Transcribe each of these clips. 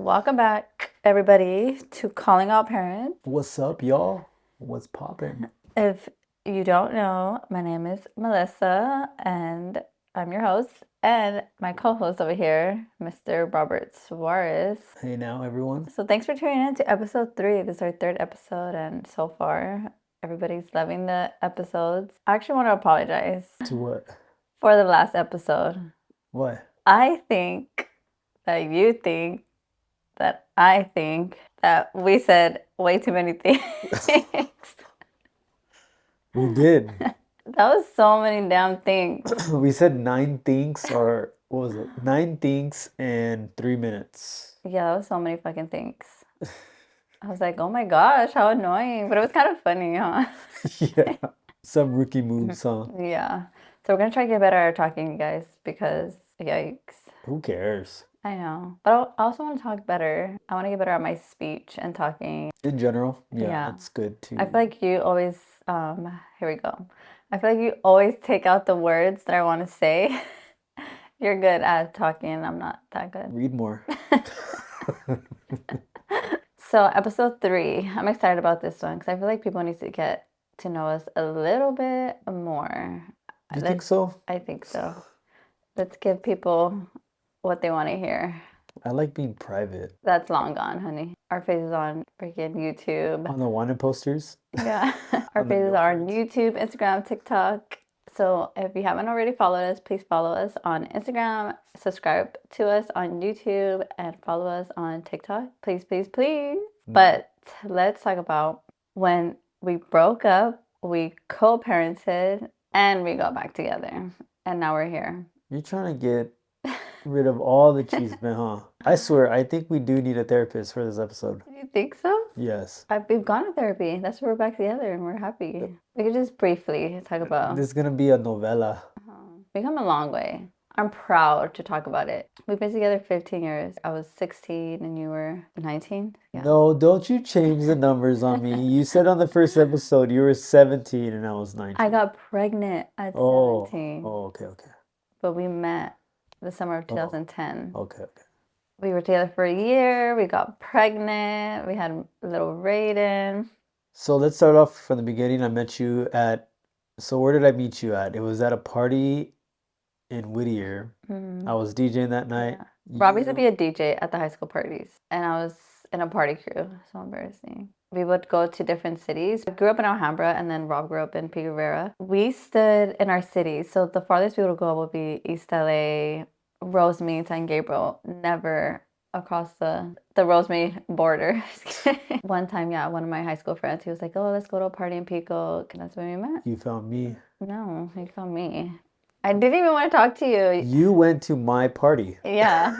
Welcome back, everybody, to Calling All Parents. What's up, y'all? What's poppin'? If you don't know, my name is Melissa, and I'm your host, and my co-host over here, Mr. Robert Suarez. Hey now, everyone. So thanks for tuning in to episode 3. This is our 3rd episode, and so far, everybody's loving the episodes. I actually want to apologize To what? for the last episode. What? I think that you think that I think that we said way too many things. We did. That was so many damn things. We said 9 things, or what was it? 9 things and 3 minutes. Yeah, that was so many fucking things. I was like, oh my gosh, how annoying. But it was kind of funny, huh? Yeah. Some rookie moves, huh? Yeah. So we're gonna try to get better at talking, you guys, because yikes. Who cares? I know. But I also want to talk better. I want to get better at my speech and talking. In general, yeah, Yeah. that's good too. I feel like you always, here we go. I feel like you always take out the words that I want to say. You're good at talking, I'm not that good. Read more. So, episode 3, I'm excited about this one because I feel like people need to get to know us a little bit more. You think so? I think so. Let's give people what they want to hear. I like being private. That's long gone, honey. Our faces on freaking YouTube. On the wanted posters? Yeah. Our On the faces are on billboards. YouTube, Instagram, TikTok. So if you haven't already followed us, please follow us on Instagram, subscribe to us on YouTube, and follow us on TikTok. Please, please, please. But let's talk about when we broke up, we co-parented, and we got back together. And now we're here. You're trying to get rid of all the chisme, huh? I swear, I think we do need a therapist for this episode. You think so? Yes. We've gone to therapy. That's why we're back together and we're happy. We could just briefly talk about. This is gonna be a novella. We've come a long way. I'm proud to talk about it. We've been together 15 years. I was 16 and you were 19. Yeah. No, don't you change the numbers on me. You said on the first episode you were 17 and I was 19. I got pregnant at Oh, 17. oh, okay. But we met the summer of 2010. Okay. We were together for a year. We got pregnant. We had little Raiden. So let's start off from the beginning. I met you at, so where did I meet you at? It was at a party in Whittier. I was DJing that night. Yeah. Rob used to be a DJ at the high school parties, and I was in a party crew. So embarrassing. We would go to different cities. I grew up in Alhambra, and then Rob grew up in Pico Rivera. We stood in our cities. So the farthest we would go would be East LA, Rosemead, San Gabriel. Never across the Rosemead border. One time, yeah, one of my high school friends, he was like, oh, let's go to a party in Pico. And that's when we met. You found me. No, you found me. I didn't even want to talk to you. You went to my party. Yeah.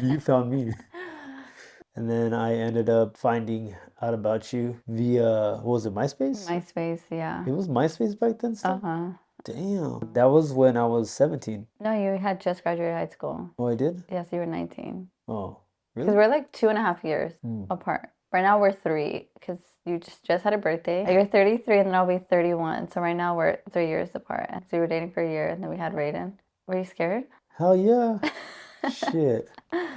You found me. And then I ended up finding out about you via, what was it, MySpace? MySpace, yeah. It was MySpace back then still? Uh-huh. Damn. That was when I was 17. No, you had just graduated high school. Oh, I did? Yes, you were 19. Oh, Because really? we're like 2.5 years apart. Right now we're 3 because you just had a birthday. You're 33 and then I'll be 31. So right now we're 3 years apart. And so we were dating for a year and then we had Raiden. Were you scared? Hell yeah. Shit.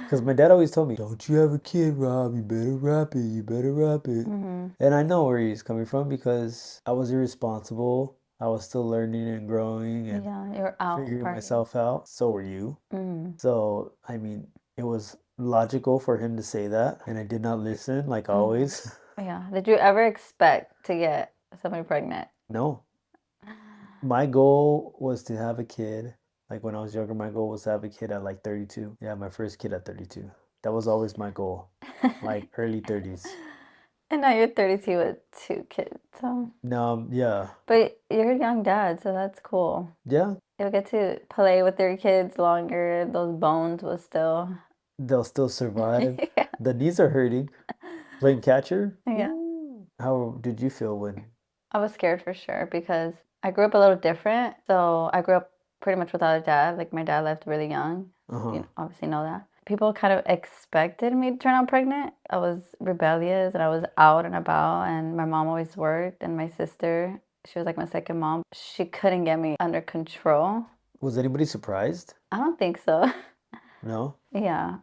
Because my dad always told me, don't you have a kid, Rob? You better rap it. You better rap it. And I know where he's coming from because I was irresponsible. I was still learning and growing and Yeah, you're out. figuring partying. myself out. So were you. So, I mean, it was logical for him to say that. And I did not listen, like always. Yeah. Did you ever expect to get somebody pregnant? No. My goal was to have a kid. Like when I was younger, my goal was to have a kid at like 32. Yeah, my first kid at 32. That was always my goal. Like early 30s. And now you're 32 with 2 kids. So. No, yeah. But you're a young dad, so that's cool. Yeah. You'll get to play with your kids longer. Those bones will still. They'll still survive. Yeah. The knees are hurting. Playing catcher? Yeah. Ooh. How did you feel when? I was scared for sure because I grew up a little different. So I grew up pretty much without a dad. Like my dad left really young. You obviously know that. People kind of expected me to turn out pregnant. I was rebellious and I was out and about and my mom always worked and my sister, she was like my second mom. She couldn't get me under control. Was anybody surprised? I don't think so. No? Yeah.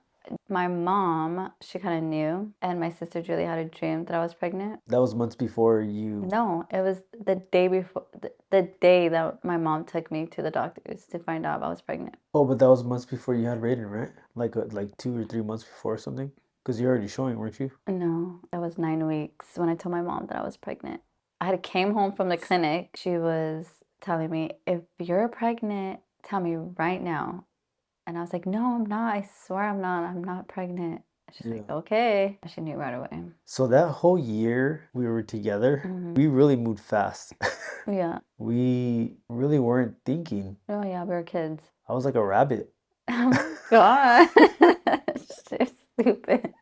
My mom, she kind of knew, and my sister Julie had a dream that I was pregnant. That was months before you. No, it was the day before, the day that my mom took me to the doctors to find out I was pregnant. Oh, but that was months before you had Raiden, right? Like 2 or 3 months before or something. Because you're already showing, weren't you? No, it was 9 weeks when I told my mom that I was pregnant. I had came home from the clinic. She was telling me, if you're pregnant, tell me right now. And I was like, no, I'm not. I swear I'm not. I'm not pregnant. She's like, Yeah. okay. She knew right away. So that whole year we were together, Hmm. we really moved fast. Yeah. We really weren't thinking. Oh, yeah, we were kids. I was like a rabbit. Oh my God. You're stupid.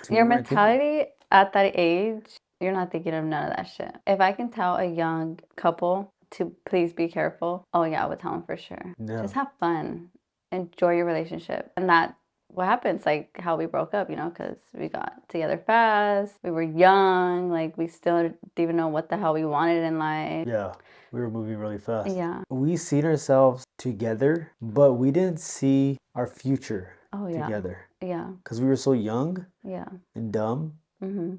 We Your weren't thinking. mentality at that age, you're not thinking of none of that shit. If I can tell a young couple to please be careful, oh yeah, I would tell them for sure. Yeah. Just have fun, enjoy your relationship. And that what happens, like how we broke up, because we got together fast, we were young, like we still didn't even know what the hell we wanted in life. Yeah, we were moving really fast. Yeah. We seen ourselves together, but we didn't see our future Oh yeah. together Yeah. because we were so young Yeah. and dumb Mm-hmm.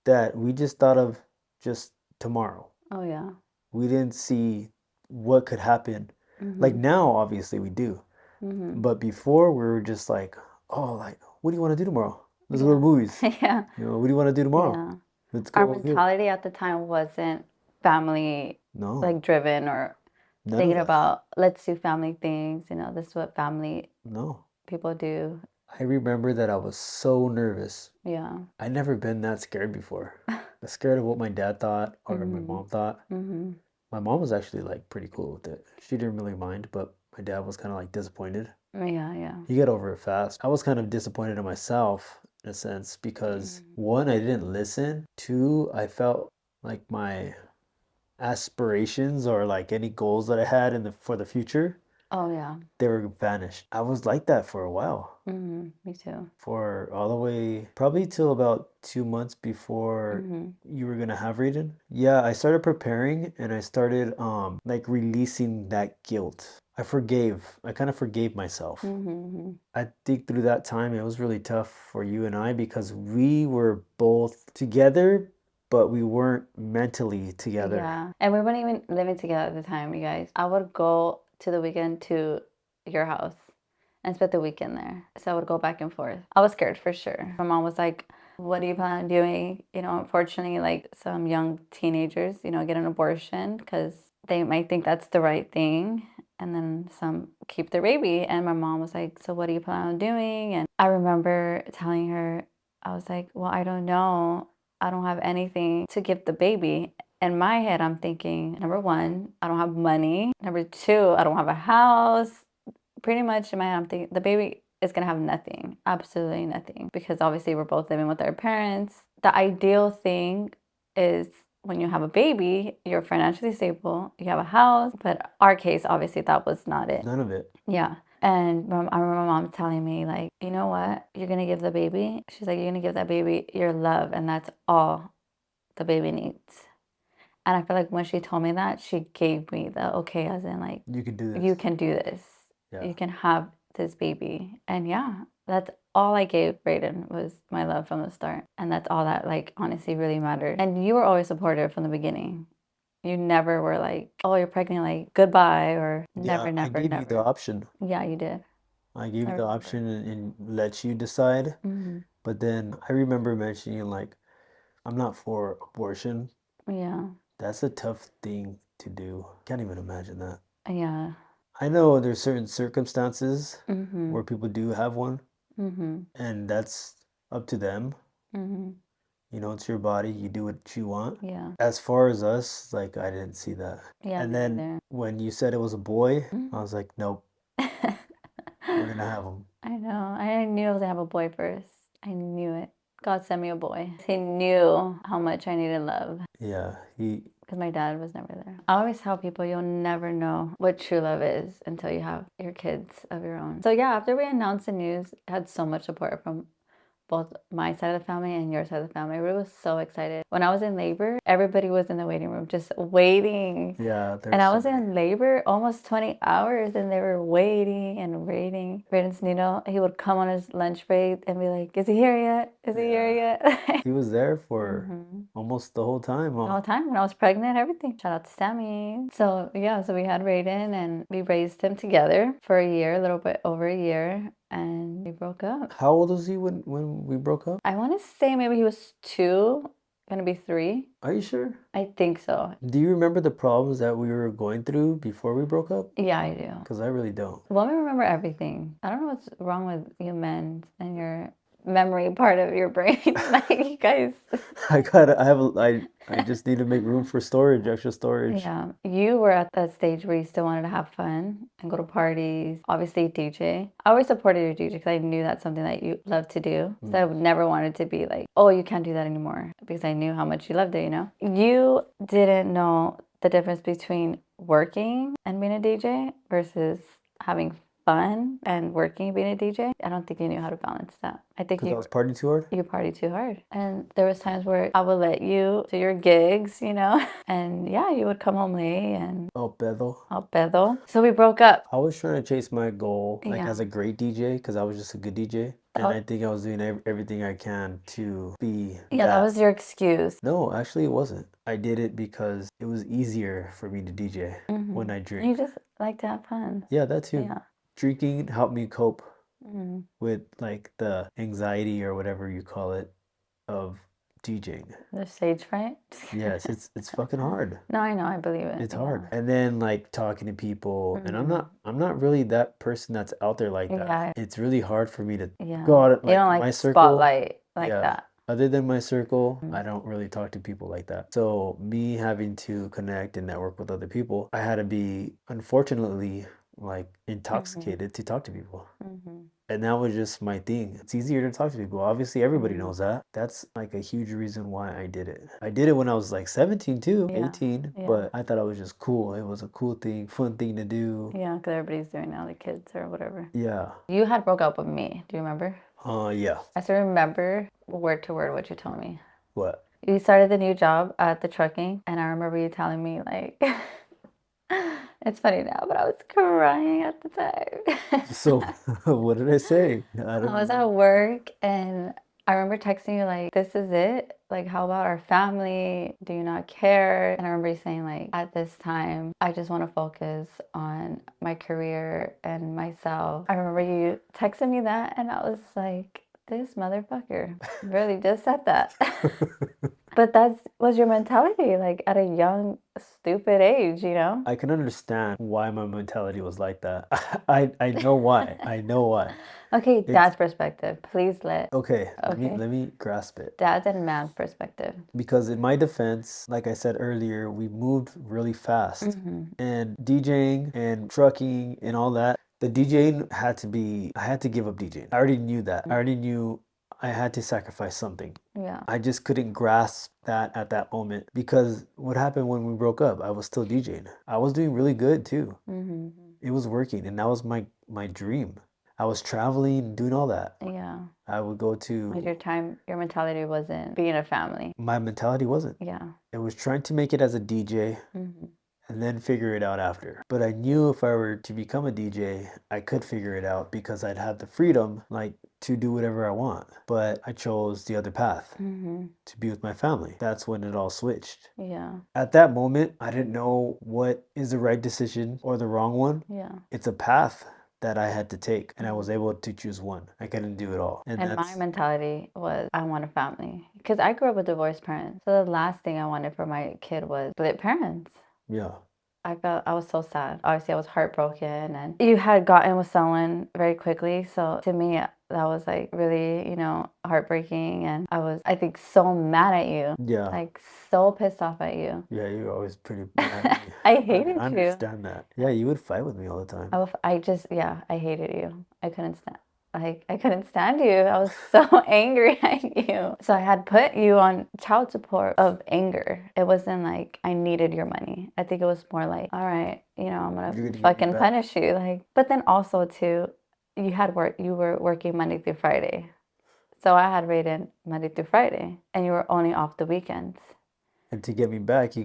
that we just thought of just tomorrow. Oh yeah. We didn't see what could happen. Like Mm-hmm. now, obviously, we do. Mm-hmm. But before, we were just like, oh, like, what do you want to do tomorrow? Let's go to the Yeah. movies. Yeah. What do you want to do tomorrow? Yeah. Let's Our go here. mentality at the time wasn't family No, like driven or none of thinking that. about let's do family things, this is what family No. people do. I remember that I was so nervous. Yeah. I'd never been that scared before. Scared of what my dad thought or my Mhm. mom thought. Mhm. My mom was actually like pretty cool with it. She didn't really mind, but my dad was kind of like disappointed. Yeah, yeah. He got over it fast. I was kind of disappointed in myself in a sense because Mhm. one, I didn't listen. Two, I felt like my aspirations or like any goals that I had for the future, Oh yeah. they were vanished. I was like that for a while. Me too. For all the way probably till about 2 months before Mhm. you were gonna have Raiden. Yeah, I started preparing and I started like releasing that guilt. I kind of forgave myself. Mhm. I think through that time it was really tough for you and I because we were both together, but we weren't mentally together. Yeah. And we weren't even living together at the time, you guys. I would go to the weekend to your house and spend the weekend there. So I would go back and forth. I was scared for sure. My mom was like, what do you plan on doing? Unfortunately, like some young teenagers, get an abortion because they might think that's the right thing. And then some keep their baby. And my mom was like, so what do you plan on doing? And I remember telling her, I was like, well, I don't know. I don't have anything to give the baby. In my head, I'm thinking, number one, I don't have money. Number two, I don't have a house. Pretty much in my head, I'm thinking the baby is going to have nothing, absolutely nothing, because obviously we're both living with our parents. The ideal thing is when you have a baby, you're financially stable, you have a house. But our case, obviously, that was not it. None of it. Yeah. And I remember my mom telling me, like, you know what? You're going to give the baby. She's like, you're going to give that baby your love, and that's all the baby needs. And I feel like when she told me that, she gave me the okay, as in, like, You can do you this. can do this. Yeah. You can have this baby. And yeah, that's all I gave Brayden was my love from the start. And that's all that, like, honestly really mattered. And you were always supportive from the beginning. You never were like, oh, you're pregnant, like, goodbye, or Yeah, never, I never, gave you the never. option. Yeah, you did. I gave I you the remember. option and let you decide. Hmm. But then I remember mentioning like, I'm not for abortion. Yeah. That's a tough thing to do. Can't even imagine that. Yeah. I know there's certain circumstances Mm-hmm. where people do have one, Mm-hmm. and that's up to them. Mm-hmm. It's your body, you do what you want. Yeah. As far as us, like, I didn't see that. Yeah, And me then neither. when you said it was a boy, Mm. I was like, nope, we're gonna have him. I know. I knew I was gonna have a boy first. I knew it. God sent me a boy. He knew how much I needed love Yeah, because my dad was never there. I always tell people you'll never know what true love is until you have your kids of your own. So yeah, after we announced the news, I had so much support from both my side of the family and your side of the family. Everybody was so excited. When I was in labor, everybody was in the waiting room just waiting. Yeah, And there's I so was many. in labor almost 20 hours and they were waiting and waiting. Brayden's Nino, he would come on his lunch break and be like, is he here yet? Is he here yet? He was there for almost the whole time, The huh? whole time when I was pregnant, everything. Shout out to Sammy. So yeah, so we had Raiden and we raised him together for a year, a little bit over a year, and we broke up. How old was he when we broke up? I want to say maybe he was 2, gonna be 3. Are you sure? I think so. Do you remember the problems that we were going through before we broke up? Yeah, I do. Because I really don't. Women remember everything. I don't know what's wrong with you men and your memory part of your brain. Like you guys. I just need to make room for storage, extra storage. Yeah, you were at that stage where you still wanted to have fun and go to parties. Obviously, DJ. I always supported your DJ because I knew that's something that you love to do. So I never wanted to be like, oh, you can't do that anymore because I knew how much you loved it, you know? You didn't know the difference between working and being a DJ versus having fun and working being a DJ. I don't think you knew how to balance that. I think Because I was partying too hard? you party too hard. And there was times where I would let you do your gigs, you know? And yeah, you would come home late and Oh, pedo. al pedo. So we broke up. I was trying to chase my goal, like Yeah. as a great DJ, because I was just a good DJ. And I think I was doing everything I can to be Yeah, that was your excuse. No, actually it wasn't. I did it because it was easier for me to DJ when I You drink. just like to have fun. Yeah, that too. Yeah. Drinking helped me cope Mhm. with like the anxiety or whatever you call it of DJing. The stage fright. Yes, it's fucking hard. No, I know, I believe it. It's Yeah. hard. And then like talking to people, and I'm not really that person that's out there like that. Yeah. It's really hard for me to Yeah. go out You like don't like my the circle. spotlight like Yeah. that. Other than my circle, I don't really talk to people like that. So me having to connect and network with other people, I had to be, unfortunately, like intoxicated to talk to people. And that was just my thing. It's easier to talk to people. Obviously, everybody knows that. That's like a huge reason why I did it. I did it when I was like 17 too, Yeah. 18, Yeah. but I thought it was just cool. It was a cool thing, fun thing to do. Yeah, because everybody's doing now, the kids or whatever. Yeah. You had broke up with me. Do you remember? Yeah. I still remember word to word what you told me. What? You started the new job at the trucking, and I remember you telling me, like, it's funny now, but I was crying at the time. So, what did I say? I was at work, and I remember texting you, like, this is it? Like, how about our family? Do you not care? And I remember you saying, like, at this time, I just want to focus on my career and myself. I remember you texting me that, and I was like, this motherfucker really just said that. But that was your mentality, like at a young, stupid age, you know? I can understand why my mentality was like that. I know why. I know why. Okay, dad's perspective. Please let. Okay, Okay. let me grasp it. Dad's and man's perspective. Because in my defense, like I said earlier, we moved really fast. And DJing and trucking and all that, the DJing had to be, I had to give up DJing. I already knew that. I already knew I had to sacrifice something. Yeah. I just couldn't grasp that at that moment because what happened when we broke up? I was still DJing. I was doing really good too. It was working, and that was my dream. I was traveling, doing all that. Yeah. I would go to. Like your mentality wasn't being a family. My mentality wasn't. Yeah. It was trying to make it as a DJ and then figure it out after. But I knew if I were to become a DJ, I could figure it out because I'd have the freedom, like, to do whatever I want. But I chose the other path to be with my family. That's when it all switched. Yeah. At that moment, I didn't know what is the right decision or the wrong one. Yeah. It's a path that I had to take, and I was able to choose one. I couldn't do it all. And my mentality was, I want a family. Because I grew up with divorced parents. So the last thing I wanted for my kid was split parents. Yeah. I was so sad. Obviously, I was heartbroken, and you had gotten with someone very quickly. So to me, that was like really, heartbreaking. And I think, so mad at you. Yeah. Like, so pissed off at you. Yeah, you were always pretty mad at me. I hated you. I understand that. Yeah, you would fight with me all the time. I hated you. I couldn't stand. I couldn't stand you. I was so angry at you. So I had put you on child support of anger. It wasn't like I needed your money. I think it was more like, all right, I'm gonna fucking punish you. Like, but then also too, you were working Monday through Friday. So I had Raiden Monday through Friday, and you were only off the weekends. And to get me back, you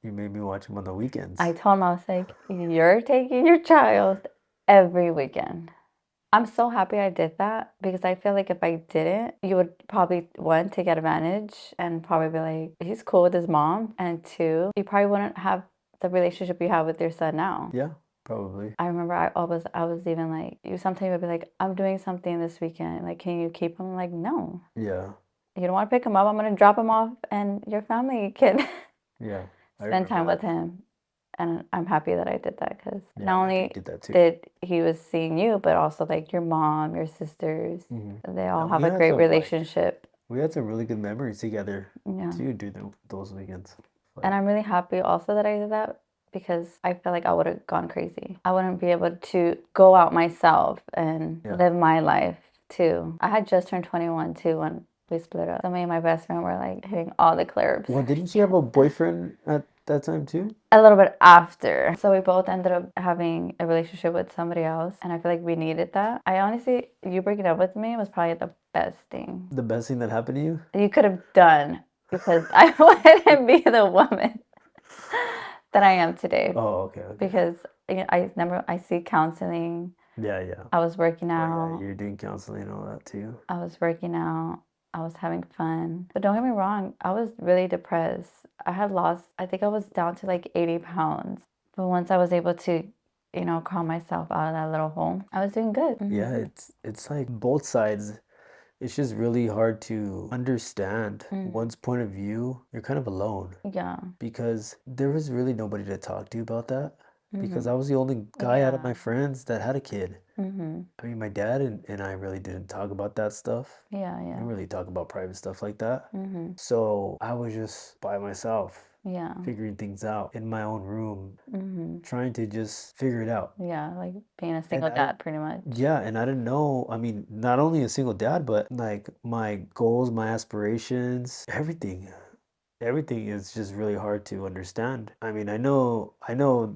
made me watch him on the weekends. I told him, I was like, you're taking your child every weekend. I'm so happy I did that because I feel like if I didn't, you would probably, one, take advantage and probably be like, he's cool with his mom. And two, you probably wouldn't have the relationship you have with your son now. Yeah, probably. I remember I was even like, you sometimes would be like, I'm doing something this weekend. Like, can you keep him? I'm like, no. Yeah, You don't want to pick him up. I'm going to drop him off and your family can yeah. I spend remember time with that. him. And I'm happy that I did that because Yeah, not I'm happy you only did that too. did he was seeing you, but also like your mom, your sisters. They all And we have a had great some relationship. we had some really good memories together Yeah. too, during those weekends. And I'm really happy also that I did that because I feel like I would have gone crazy. I wouldn't be able to go out myself and Yeah. live my life too. I had just turned 21 too when we split up. So me and my best friend were like hitting all the clubs. Well, didn't you have a boyfriend at that time too? A little bit after. So we both ended up having a relationship with somebody else. And I feel like we needed that. I honestly, you breaking up with me was probably the best thing The best thing that happened to you? you could have done because I wouldn't be the woman that I am today. Oh, okay, okay. Because I see counseling. Yeah, yeah. I was working Oh, yeah, out. you're doing counseling and all that too. I was working out. I was having fun. But don't get me wrong, I was really depressed. I had lost, I think I was down to like 80 pounds. But once I was able to, crawl myself out of that little hole, I was doing good. Yeah, it's like both sides. It's just really hard to understand one's point of view. You're kind of alone Yeah. because there was really nobody to talk to about that because Mm-hmm. I was the only guy out of my Yeah. friends that had a kid. Mm-hmm. I mean, my dad and I really didn't talk about that stuff. Yeah, We yeah. didn't really talk about private stuff like that. Mm-hmm. So I was just by myself, Yeah. figuring things out in my own room, Mm-hmm. trying to just figure it out. Yeah, like being a And single dad pretty much. yeah, and I didn't know, I mean, not only a single dad, but like my goals, my aspirations, everything. Everything is just really hard to understand. I mean, I know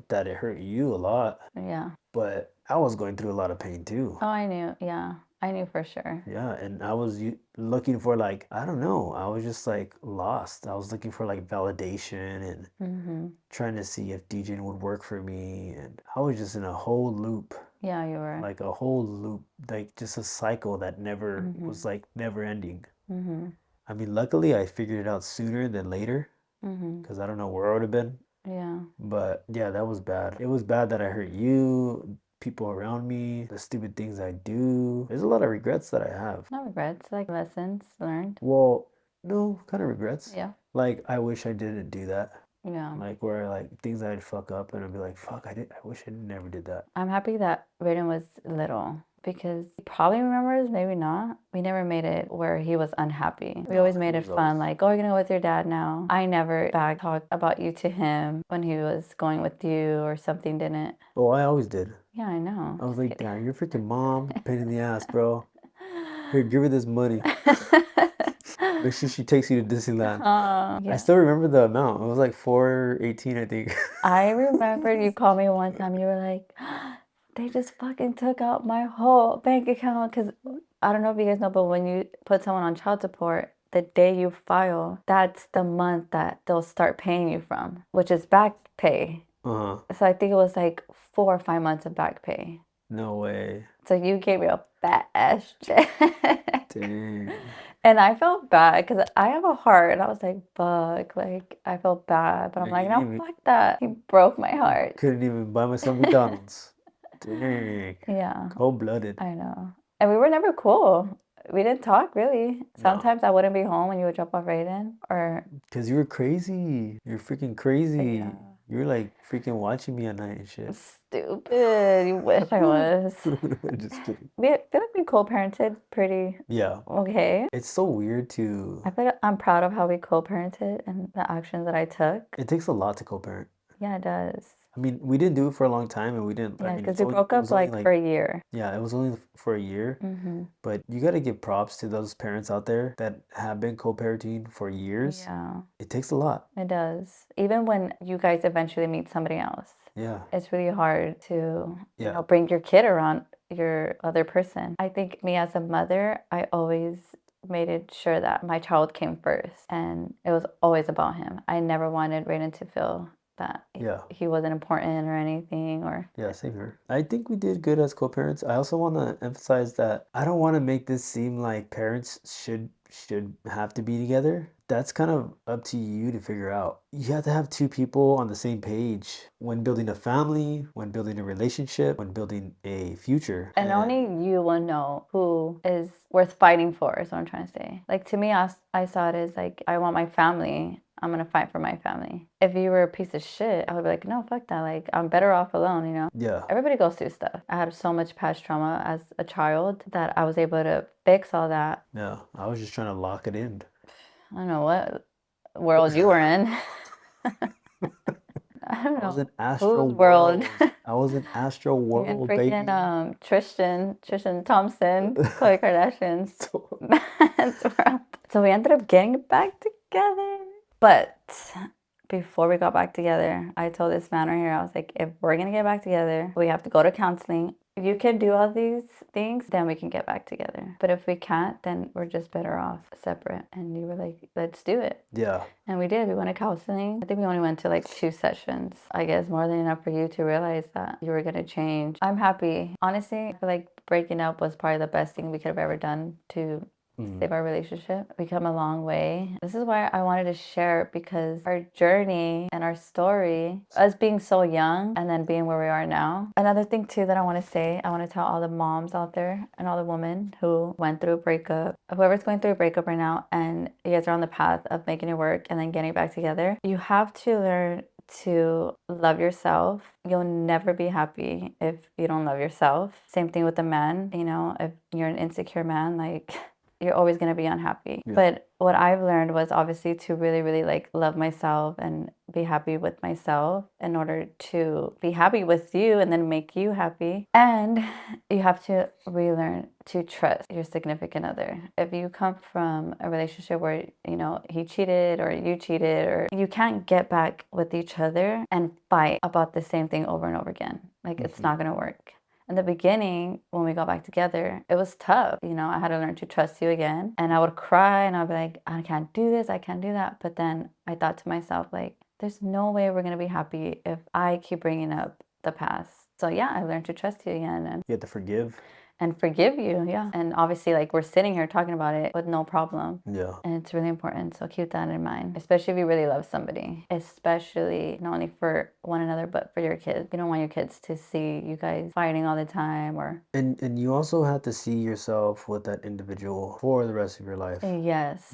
that it hurt you a lot, Yeah. but I was going through a lot of pain too. Oh, I knew. Yeah. I knew for sure. Yeah, and I was looking for like, I don't know, I was just like lost. I was looking for like validation and Mm-hmm. trying to see if DJing would work for me. And I was just in a whole loop, Yeah, you were. like a whole loop, like just a cycle that never was Mm-hmm. like never ending. Mm-hmm. I mean, luckily I figured it out sooner than later Mm-hmm. because I don't know where I would have been. Yeah. But yeah, that was bad. It was bad that I hurt you, people around me, the stupid things I do. There's a lot of regrets that I have. Not regrets, like lessons learned. Well, no, kind of regrets. Yeah. Like I wish I didn't do that. Yeah. Like where like things I'd fuck up and I'd be like, fuck, I wish I never did that. I'm happy that Raiden was little because he probably remembers, maybe not. We never made it where he was unhappy. We No, always he made it was fun, always like, oh, you're gonna go with your dad now. I never back talked about you to him when he was going with you or something didn't. Oh, I always did. Yeah, I know. I was Just like, kidding. damn, your freaking mom, pain in the ass, bro. Here, give her this money. Make sure she takes you to Disneyland. I Yeah. still remember the amount. It was like 418, I think. I remember you called me one time. You were like, they just fucking took out my whole bank account. Because I don't know if you guys know, but when you put someone on child support, the day you file, that's the month that they'll start paying you from, which is back pay. Uh-huh. So I think it was like 4 or 5 months of back pay. No way. So you gave me a fat ass check. Dang. And I felt bad because I have a heart, and I was like, fuck, like I felt bad, but I'm Man, like, you no, didn't even, fuck that. He broke my heart. couldn't even buy myself McDonald's. Dang. Yeah, Cold-blooded. I know. And we were never cool. We didn't talk really. No. Sometimes I wouldn't be home when you would drop off Raiden, or Because you were crazy. You're freaking crazy. yeah, You were like freaking watching me at night and shit. stupid. You wish I was. Just kidding. I feel like we co-parented pretty Yeah. okay. It's so weird to. I feel like I'm proud of how we co-parented and the actions that I took. It takes a lot to co-parent. Yeah, it does. I mean, we didn't do it for a long time, and we didn't. I Yeah, mean, because it's we only, broke it up was only like for a year. yeah, it was only for a year. Mm-hmm. But you got to give props to those parents out there that have been co-parenting for years. Yeah, It takes a lot. it does. Even when you guys eventually meet somebody else, Yeah. it's really hard to, Yeah. bring your kid around your other person. I think me as a mother, I always made it sure that my child came first, and it was always about him. I never wanted Raiden to feel that Yeah. he wasn't important or anything, or Yeah, same here. I think we did good as co-parents. I also want to emphasize that I don't want to make this seem like parents should have to be together. That's kind of up to you to figure out. You have to have two people on the same page when building a family, when building a relationship, when building a future. and only you will know who is worth fighting for, is what I'm trying to say. Like, to me, I saw it as like, I want my family. I'm gonna fight for my family. If you were a piece of shit, I would be like, no, fuck that. Like, I'm better off alone, you know? Yeah. Everybody goes through stuff. I had so much past trauma as a child that I was able to fix all that. Yeah. I was just trying to lock it in. I don't know what world you were in. I don't I was know in Astro whose world. World. I was in Astro You and World, baby. freaking Tristan Thompson, Khloe Kardashian's man's world. So we ended up getting back together. But before we got back together, I told this man right here, I was like, if we're gonna get back together, we have to go to counseling. If you can do all these things, then we can get back together. But if we can't, then we're just better off separate. And you were like, let's do it. Yeah. And we did. We went to counseling. I think we only went to like 2 sessions. I guess more than enough for you to realize that you were going to change. I'm happy. Honestly, I feel like breaking up was probably the best thing we could have ever done to save our relationship. We come a long way. This is why I wanted to share it, because our journey and our story, us being so young and then being where we are now. Another thing too that I want to say, I want to tell all the moms out there and all the women who went through a breakup, whoever's going through a breakup right now and you guys are on the path of making it work and then getting back together, you have to learn to love yourself. You'll never be happy if you don't love yourself. Same thing with the man, you know, if you're an insecure man, like, you're always going to be unhappy. Yeah. But what I've learned was obviously to really, really like love myself and be happy with myself in order to be happy with you and then make you happy. And you have to relearn to trust your significant other. If you come from a relationship where, you know, he cheated or you cheated, or you can't get back with each other and fight about the same thing over and over again. Like, it's not going to work. In the beginning, when we got back together, it was tough. You know, I had to learn to trust you again. And I would cry and I'd be like, I can't do this, I can't do that. But then I thought to myself, like, there's no way we're going to be happy if I keep bringing up the past. So yeah, I learned to trust you again. And You have to forgive. and forgive you, yeah. And obviously, like, we're sitting here talking about it with no problem. Yeah. And it's really important, so keep that in mind, especially if you really love somebody, especially not only for one another but for your kids. You don't want your kids to see you guys fighting all the time, or And you also have to see yourself with that individual for the rest of your life. yes,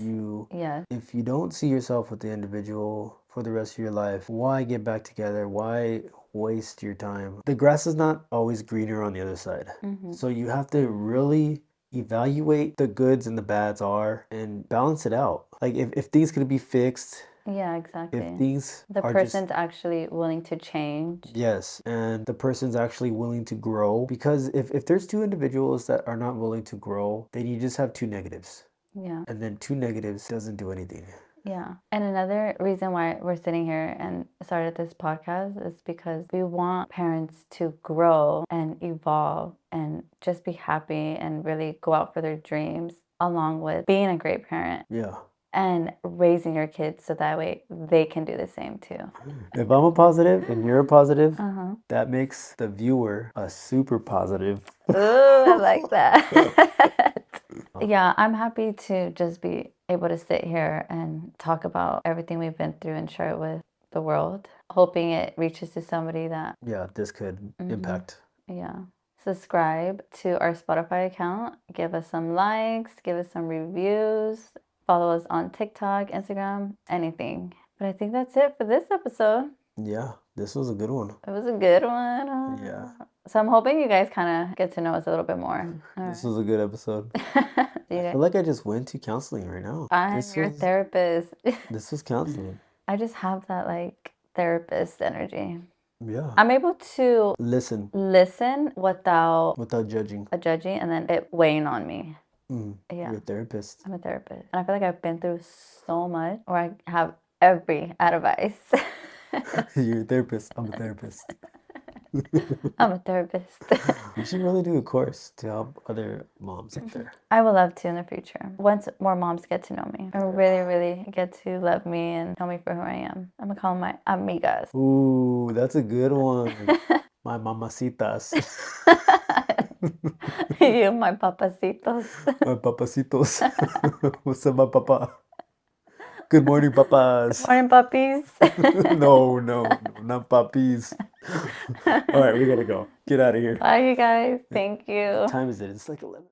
Yes. If you don't see yourself with the individual for the rest of your life, why get back together? Why waste your time? The grass is not always greener on the other side. So you have to really evaluate the goods and the bads are and balance it out. Like, if things could be fixed, yeah, exactly. if things The are person's actually willing to change. yes, and the person's actually willing to grow. Because if there's two individuals that are not willing to grow, then you just have two negatives. Yeah. And then two negatives doesn't do anything. Yeah. And another reason why we're sitting here and started this podcast is because we want parents to grow and evolve and just be happy and really go out for their dreams, along with being a great parent. Yeah. And raising your kids so that way they can do the same too. If I'm a positive and you're a positive, that makes the viewer a super positive. Ooh, I like that. Yeah, I'm happy to just be able to sit here and talk about everything we've been through and share it with the world, hoping it reaches to somebody that, Yeah, this could impact. yeah. Subscribe to our Spotify account, give us some likes, give us some reviews, follow us on TikTok, Instagram, anything. But I think that's it for this episode. Yeah, this was a good one. It was a good one. Yeah. So I'm hoping you guys kind of get to know us a little bit more. This was a good episode. I I feel like I just went to counseling right now. I'm your therapist. This was counseling. I just have that like therapist energy. Yeah. I'm able to Listen without judging. judging and then it weighing on me. Yeah. You're a therapist. I'm a therapist. And I feel like I've been through so much, or I have every advice. You're a therapist. I'm a therapist. I'm a therapist. You should really do a course to help other moms out there. I would love to in the future. Once more moms get to know me, or really, really get to love me and know me for who I am. I'm gonna call them my amigas. Ooh, that's a good one. My mamacitas. You, my papacitos. My papacitos. What's up, my papa? Good morning, papas. Morning, puppies. No, no, no, not puppies. All right, we gotta go. Get out of here. Bye, you guys. Thank you. What time is it? It's like 11.